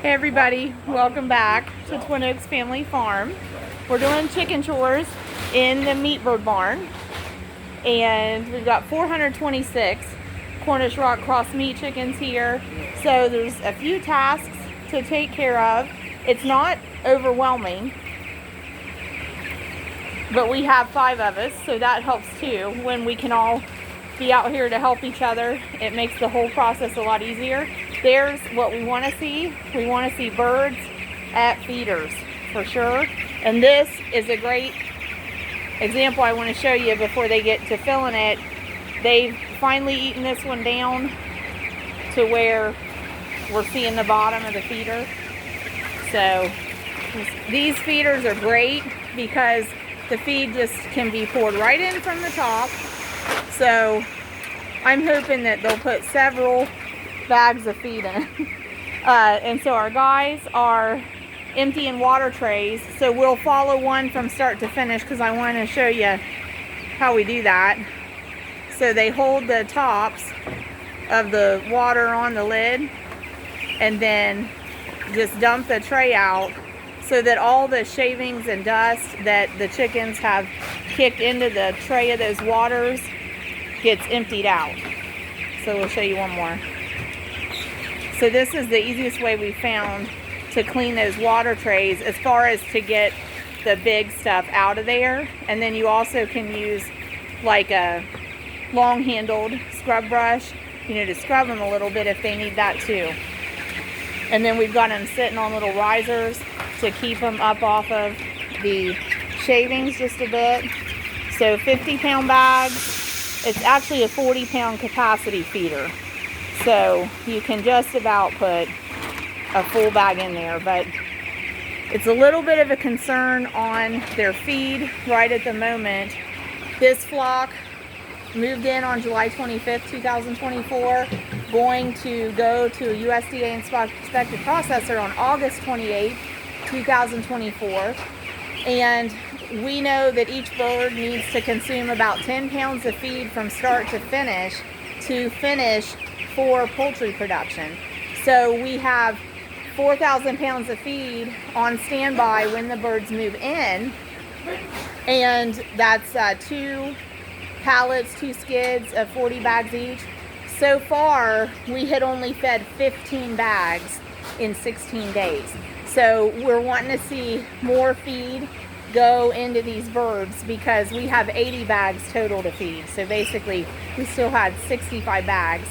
Hey everybody, welcome back to Twin Oaks Family Farm. We're doing chicken chores in the meat bird barn, and we've got 426 Cornish rock cross meat chickens here. So there's a few tasks to take care of. It's not overwhelming, but we have 5 of us, so that helps too. When we can all be out here to help each other, it makes the whole process a lot easier. There's what we want to see. We want to see birds at feeders for sure. And this is a great example I want to show you before they get to filling it. They've finally eaten this one down to where we're seeing the bottom of the feeder. So these feeders are great because the feed just can be poured right in from the top. So I'm hoping that they'll put several bags of feed in. And so our guys are emptying water trays. So we'll follow one from start to finish because I want to show you how we do that. So they hold the tops of the water on the lid and then just dump the tray out so that all the shavings and dust that the chickens have kicked into the tray of those waters gets emptied out. So we'll show you one more. So this is the easiest way we found to clean those water trays as far as to get the big stuff out of there. And then you also can use like a long-handled scrub brush, to scrub them a little bit if they need that too. And then we've got them sitting on little risers to keep them up off of the shavings just a bit. So 50-pound bags. It's actually a 40-pound capacity feeder. So you can just about put a full bag in there, but it's a little bit of a concern on their feed right at the moment. This flock moved in on July 25th, 2024, going to go to a USDA inspected processor on August 28th, 2024. And we know that each bird needs to consume about 10 pounds of feed from start to finish for poultry production. So we have 4,000 pounds of feed on standby when the birds move in, and that's 2 pallets, 2 skids of 40 bags each. So far, we had only fed 15 bags in 16 days. So we're wanting to see more feed go into these birds because we have 80 bags total to feed. So basically, we still had 65 bags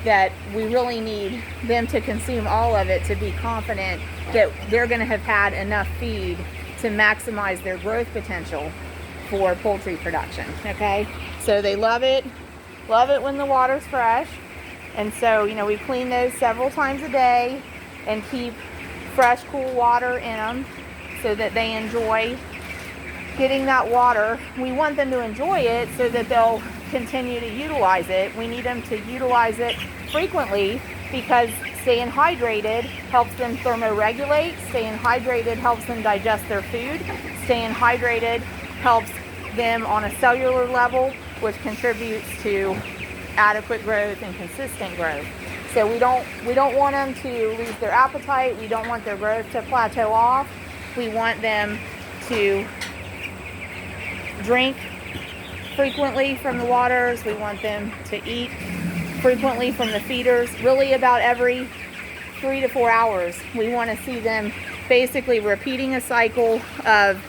that we really need them to consume all of it to be confident that they're going to have had enough feed to maximize their growth potential for poultry production. Okay, so they love it when the water's fresh. And so, we clean those several times a day and keep fresh, cool water in them so that they enjoy getting that water. We want them to enjoy it so that they'll continue to utilize it. We need them to utilize it frequently because staying hydrated helps them thermoregulate. Staying hydrated helps them digest their food. Staying hydrated helps them on a cellular level, which contributes to adequate growth and consistent growth. So we don't want them to lose their appetite. We don't want their growth to plateau off. We want them to drink frequently from the waters. We want them to eat frequently from the feeders, really about every 3 to 4 hours. We want to see them basically repeating a cycle of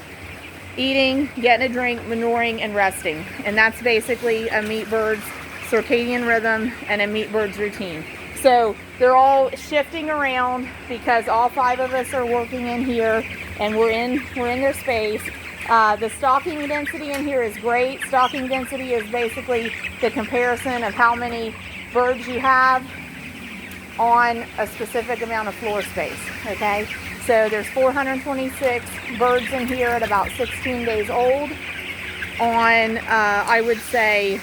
eating, getting a drink, manuring, and resting. And that's basically a meat bird's circadian rhythm and a meat bird's routine. So they're all shifting around because all 5 of us are working in here and we're in their space. The stocking density in here is great. Stocking density is basically the comparison of how many birds you have on a specific amount of floor space. Okay, so there's 426 birds in here at about 16 days old on I would say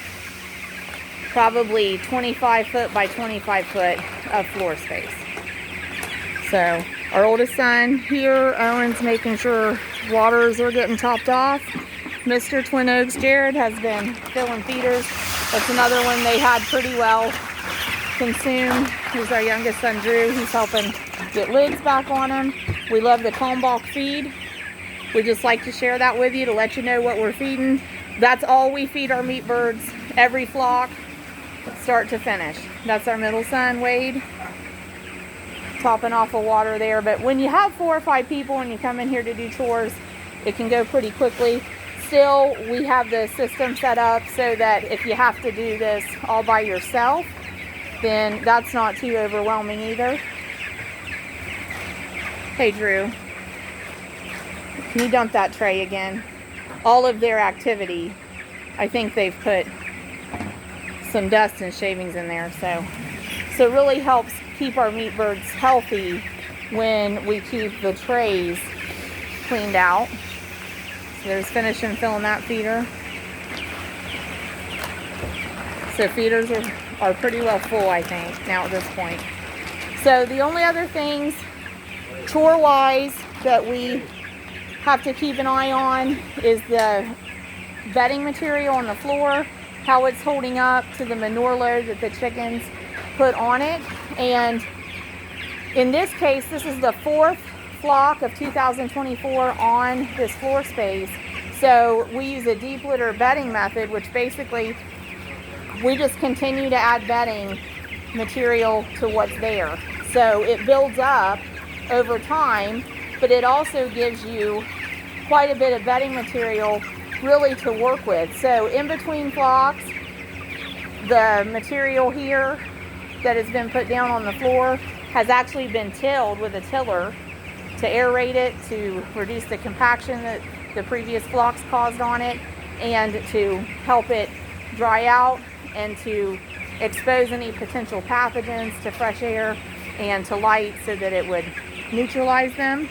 probably 25 foot by 25 foot of floor space. So our oldest son here, Owen's making sure waters are getting topped off. Mr. Twin Oaks, Jared, has been filling feeders. That's another one they had pretty well consumed. Here's our youngest son, Drew. He's helping get lids back on them. We love the Kalmbach feed. We just like to share that with you to let you know what we're feeding. That's all we feed our meat birds, every flock, start to finish. That's our middle son, Wade, topping off of water there. But when you have 4 or 5 people and you come in here to do chores, it can go pretty quickly. Still, we have the system set up so that if you have to do this all by yourself, then that's not too overwhelming either. Hey, Drew, can you dump that tray again? All of their activity, I think they've put some dust and shavings in there, so it really helps keep our meat birds healthy when we keep the trays cleaned out. So there's finishing filling that feeder. So feeders are pretty well full, I think, now at this point. So the only other things chore-wise that we have to keep an eye on is the bedding material on the floor, how it's holding up to the manure load that the chickens put on it. And in this case, this is the 4th flock of 2024 on this floor space. So we use a deep litter bedding method, which basically we just continue to add bedding material to what's there. So it builds up over time, but it also gives you quite a bit of bedding material really to work with. So in between flocks, the material here that has been put down on the floor has actually been tilled with a tiller to aerate it, to reduce the compaction that the previous flocks caused on it, and to help it dry out and to expose any potential pathogens to fresh air and to light so that it would neutralize them.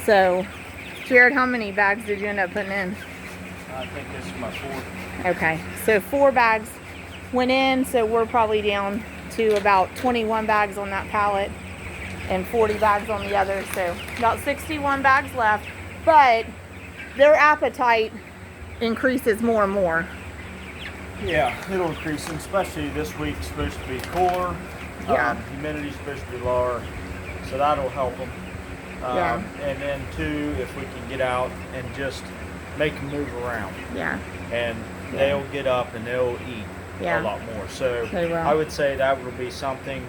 So, Jared, how many bags did you end up putting in? I think this is my 4th. Okay, so 4 bags went in, so we're probably down to about 21 bags on that pallet and 40 bags on the other, so about 61 bags left. But their appetite increases more and more. Yeah, it'll increase, and especially this week's supposed to be cooler. Yeah. Humidity's supposed to be lower, so that'll help them. Yeah. And then too, if we can get out and just make them move around. Yeah. And they'll get up and they'll eat a lot more. So I would say that will be something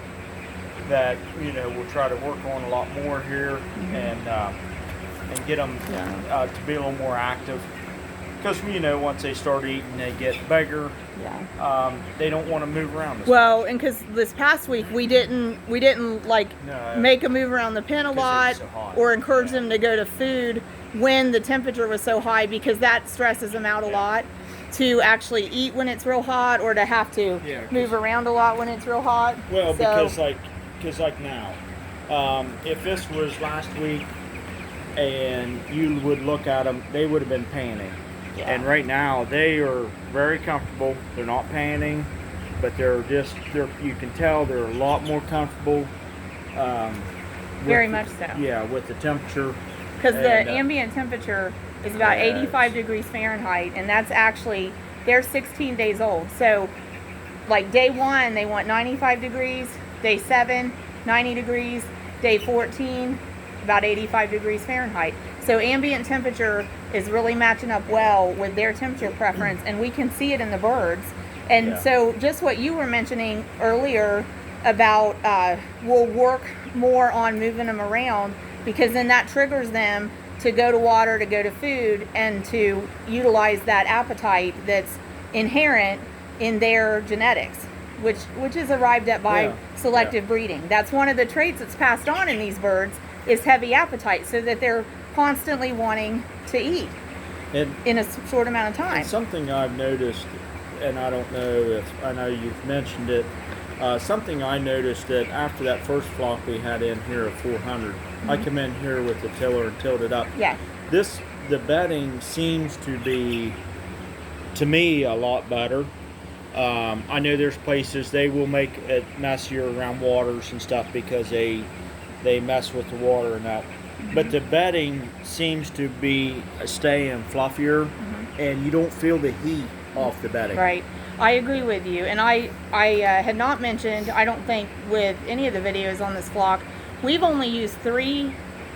that, you know, we'll try to work on a lot more here, and get them to be a little more active. Because, you know, once they start eating, they get bigger. Yeah. They don't want to move around. And because this past week we didn't like make them move around the pen a lot, so or encourage them to go to food when the temperature was so high, because that stresses them out a lot to actually eat when it's real hot, or to have to move around a lot when it's real hot. Well, because like now, if this was last week and you would look at them, they would have been panning. Yeah. And right now they are very comfortable. They're not panning, but they're you can tell they're a lot more comfortable. Very much so. Yeah, with the temperature. Because the ambient temperature is about 85 degrees Fahrenheit, and that's actually, they're 16 days old. So like day 1, they want 95 degrees, day 7, 90 degrees, day 14, about 85 degrees Fahrenheit. So ambient temperature is really matching up well with their temperature preference, and we can see it in the birds. And so just what you were mentioning earlier about we'll work more on moving them around, because then that triggers them to go to water, to go to food, and to utilize that appetite that's inherent in their genetics, which is arrived at by selective breeding. That's one of the traits that's passed on in these birds, is heavy appetite, so that they're constantly wanting to eat in a short amount of time. And something I've noticed, and I don't know if I know you've mentioned it, something I noticed that after that first flock we had in here of 400, I come in here with the tiller and tilled it up. Yeah. The bedding seems to be, to me, a lot better. I know there's places they will make it messier around waters and stuff because they mess with the water and that. But the bedding seems to be staying fluffier, and you don't feel the heat off the bedding. Right. I agree with you. And I had not mentioned, I don't think with any of the videos on this flock, we've only used 3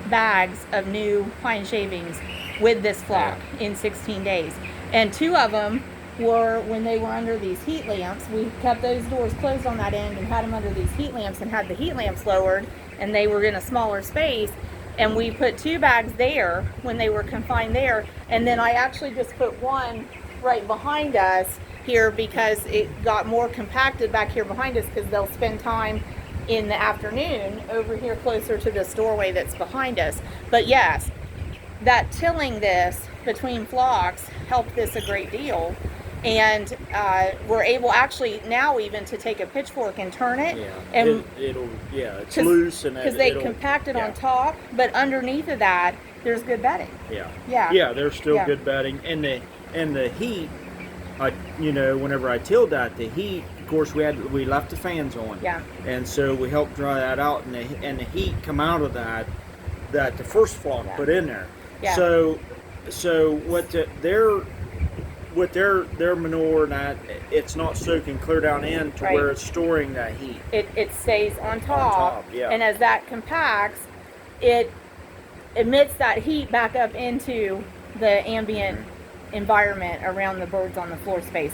bags of new pine shavings with this flock in 16 days. And 2 of them were when they were under these heat lamps. We kept those doors closed on that end and had them under these heat lamps and had the heat lamps lowered, and they were in a smaller space. And we put 2 bags there when they were confined there. And then I actually just put one right behind us here because it got more compacted back here behind us, because they'll spend time in the afternoon over here closer to this doorway that's behind us. But yes, that tilling this between flocks helped this a great deal. And we're able actually now even to take a pitchfork and turn it. And it's loose, and because they compact it on top, but underneath of that there's good bedding. There's still good bedding, and the heat. Whenever I tilled that, the heat. Of course, we left the fans on. And so we helped dry that out, and the heat come out of that the first flock put in there. So what their manure and that, it's not soaking clear down in to where it's storing that heat. It stays on top, and as that compacts, it emits that heat back up into the ambient environment around the birds on the floor space.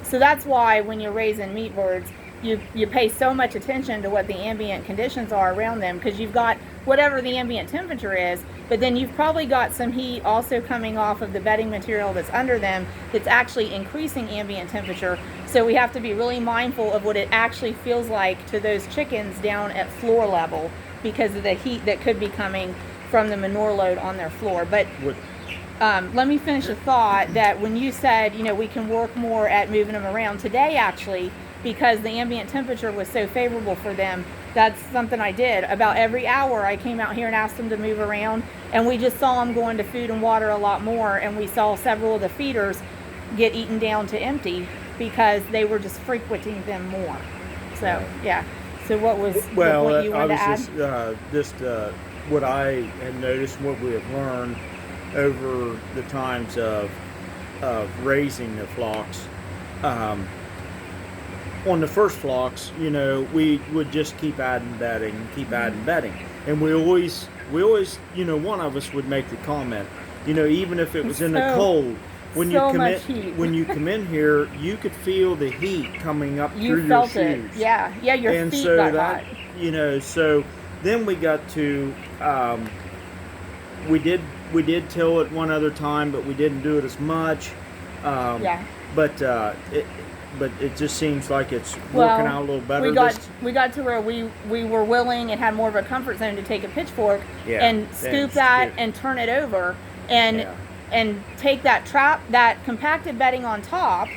So that's why when you're raising meat birds, you pay so much attention to what the ambient conditions are around them, because you've got whatever the ambient temperature is, but then you've probably got some heat also coming off of the bedding material that's under them that's actually increasing ambient temperature. So we have to be really mindful of what it actually feels like to those chickens down at floor level because of the heat that could be coming from the manure load on their floor. But let me finish the thought that when you said, we can work more at moving them around today, actually, because the ambient temperature was so favorable for them, that's something I did. About every hour I came out here and asked them to move around, and we just saw them going to food and water a lot more, and we saw several of the feeders get eaten down to empty because they were just frequenting them more. So so what you wanted to add? Just what I had noticed, what we have learned over the times of raising the flocks. On the first flocks, we would just keep adding bedding, and we always, one of us would make the comment, even if it was in the cold, when you come in here, you could feel the heat coming up through your shoes. Your feet got hot. So then we got to, we did till it one other time, but we didn't do it as much. But it just seems like it's working out a little better. We got to where we were willing and had more of a comfort zone to take a pitchfork and scoop that and turn it over and take that compacted bedding on top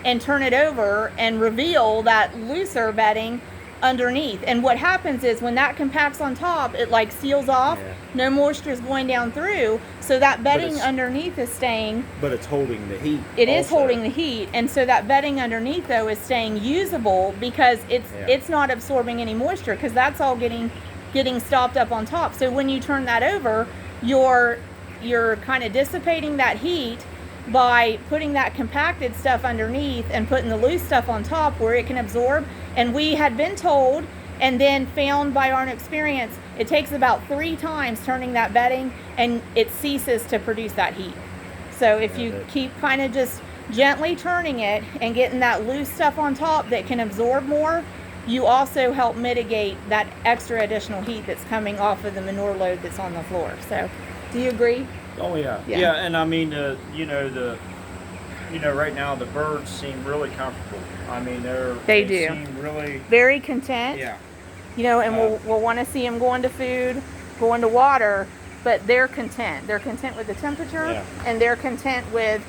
and turn it over and reveal that looser bedding underneath. And what happens is when that compacts on top, it like seals off. No moisture is going down through, so that bedding underneath is staying. But it's holding the heat. It is holding the heat, and so that bedding underneath though is staying usable because it's not absorbing any moisture, because that's all getting stopped up on top. So when you turn that over, you're kind of dissipating that heat by putting that compacted stuff underneath and putting the loose stuff on top where it can absorb. And we had been told and then found by our own experience, it takes about 3 times turning that bedding and it ceases to produce that heat. So if you keep kind of just gently turning it and getting that loose stuff on top that can absorb more, you also help mitigate that extra additional heat that's coming off of the manure load that's on the floor. So do you agree? Oh yeah. And I mean, right now the birds seem really comfortable. I mean, they seem really very content. And we'll want to see them going to food, going to water, but they're content. They're content with the temperature, and they're content with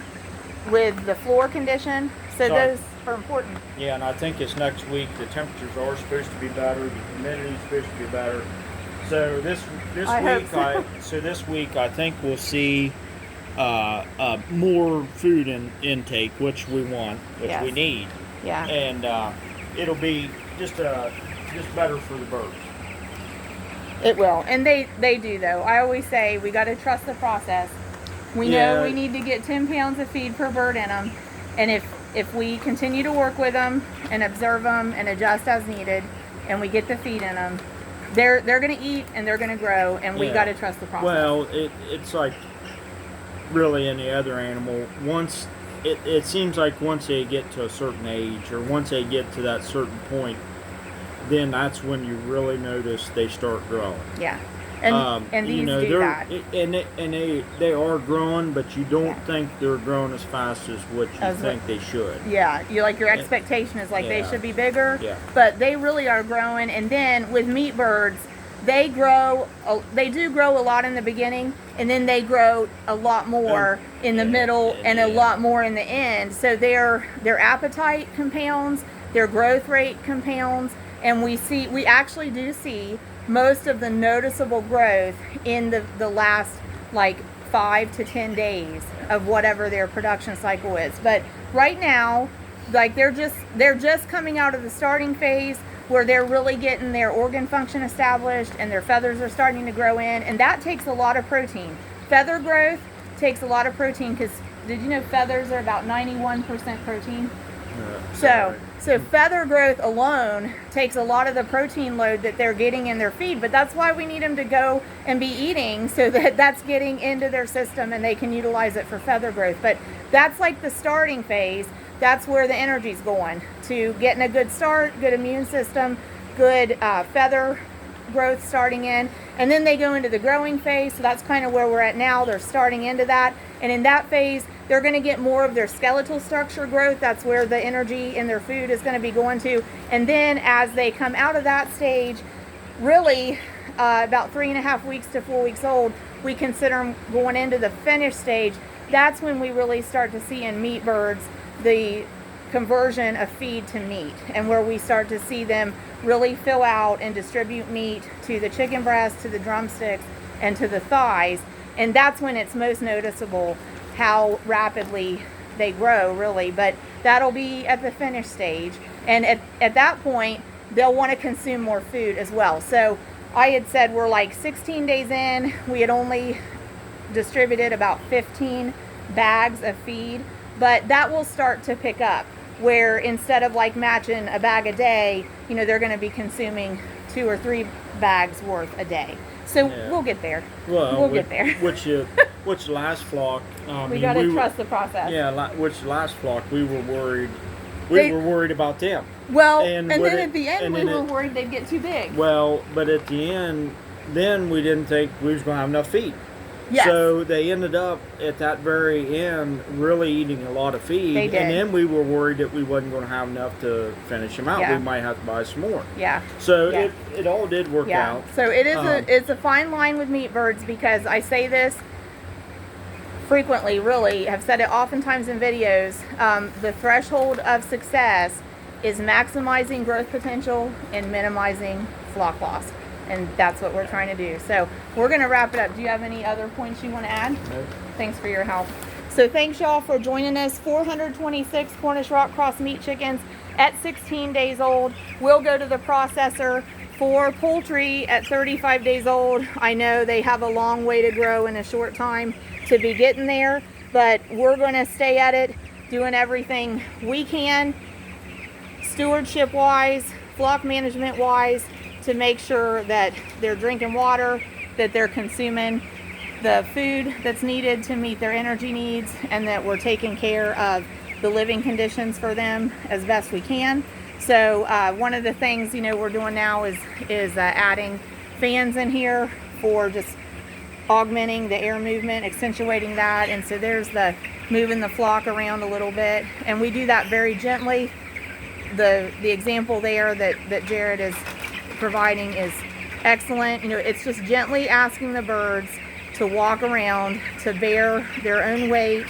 the floor condition. So those are important. Yeah, and I think it's next week. The temperatures are supposed to be better. The humidity is supposed to be better. So this week I think we'll see more food intake, which we want, which we need. And it'll be just better for the birds. It will, and they do though. I always say we got to trust the process. We know we need to get 10 pounds of feed per bird in them, and if we continue to work with them and observe them and adjust as needed, and we get the feed in them, they're going to eat and they're going to grow, and we Yeah. got to trust the process. Well, it's like really any other animal. Once it seems like once they get to a certain age, or once they get to that certain point, then that's when you really notice they start growing. Yeah. And these do they're, that. They are growing, but you don't Yeah. think they're growing as fast as what you As think they should. Yeah, your expectation is like they Yeah. should be bigger, Yeah. but they really are growing. And then with meat birds, they do grow a lot in the beginning, and then they grow a lot more in the middle and a lot more in the end. So their appetite compounds, their growth rate compounds, and we actually do see most of the noticeable growth in the last like 5 to 10 days of whatever their production cycle is. But right now, like they're just coming out of the starting phase where they're really getting their organ function established and their feathers are starting to grow in, and that takes a lot of protein. Feather growth takes a lot of protein, because did you know feathers are about 91% protein? So feather growth alone takes a lot of the protein load that they're getting in their feed, but that's why we need them to go and be eating, so that that's getting into their system and they can utilize it for feather growth. But that's like the starting phase. That's where the energy's going, to getting a good start, good immune system, good feather growth starting in, and then they go into the growing phase. So that's kind of where we're at now. They're starting into that, and in that phase they're going to get more of their skeletal structure growth. That's where the energy in their food is going to be going to. And then as they come out of that stage, really about 3.5 weeks to 4 weeks old, we consider them going into the finished stage. That's when we really start to see in meat birds the conversion of feed to meat, and where we start to see them really fill out and distribute meat to the chicken breast, to the drumsticks, and to the thighs. And that's when it's most noticeable how rapidly they grow, really. But that'll be at the finished stage, and at that point they'll want to consume more food as well. So I had said we're like 16 days in, we had only distributed about 15 bags of feed, but that will start to pick up, where instead of like matching a bag a day, they're going to be consuming 2 or 3 bags worth a day. So we'll get there. Well, we'll get there. Which last flock? We got to trust the process. Yeah, which last flock we were worried. We were worried about them. Well, and then at the end we were worried they'd get too big. Well, but at the end, then we didn't think we was going to have enough feed. Yes. So they ended up at that very end really eating a lot of feed. They did. And then we were worried that we wasn't going to have enough to finish them out. Yeah. We might have to buy some more. Yeah. So Yeah. it all did work out. So it is it's a fine line with meat birds, because I say this frequently, really, have said it oftentimes in videos. The threshold of success is maximizing growth potential and minimizing flock loss. And that's what we're trying to do. So we're going to wrap it up. Do you have any other points you want to add? No. Thanks for your help. So thanks y'all for joining us. 426 Cornish rock cross meat chickens at 16 days old. We'll go to the processor for poultry at 35 days old. I know they have a long way to grow in a short time to be getting there, but we're going to stay at it, doing everything we can, stewardship wise, flock management wise, to make sure that they're drinking water, that they're consuming the food that's needed to meet their energy needs, and that we're taking care of the living conditions for them as best we can. So one of the things we're doing now is adding fans in here for just augmenting the air movement, accentuating that. And so there's the moving the flock around a little bit, and we do that very gently. The example there that Jared is providing is excellent. It's just gently asking the birds to walk around, to bear their own weight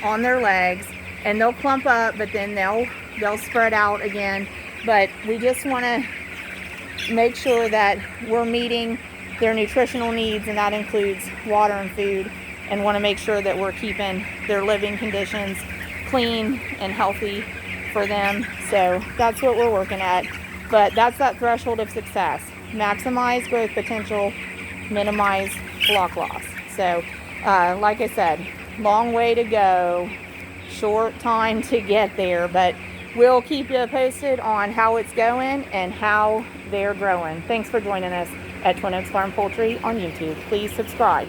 on their legs, and they'll clump up, but then they'll spread out again. But we just want to make sure that we're meeting their nutritional needs, and that includes water and food, and want to make sure that we're keeping their living conditions clean and healthy for them. So that's what we're working at. But that's that threshold of success. Maximize growth potential, minimize flock loss. So, like I said, long way to go, short time to get there, but we'll keep you posted on how it's going and how they're growing. Thanks for joining us at Twin Oaks Farm Poultry on YouTube. Please subscribe.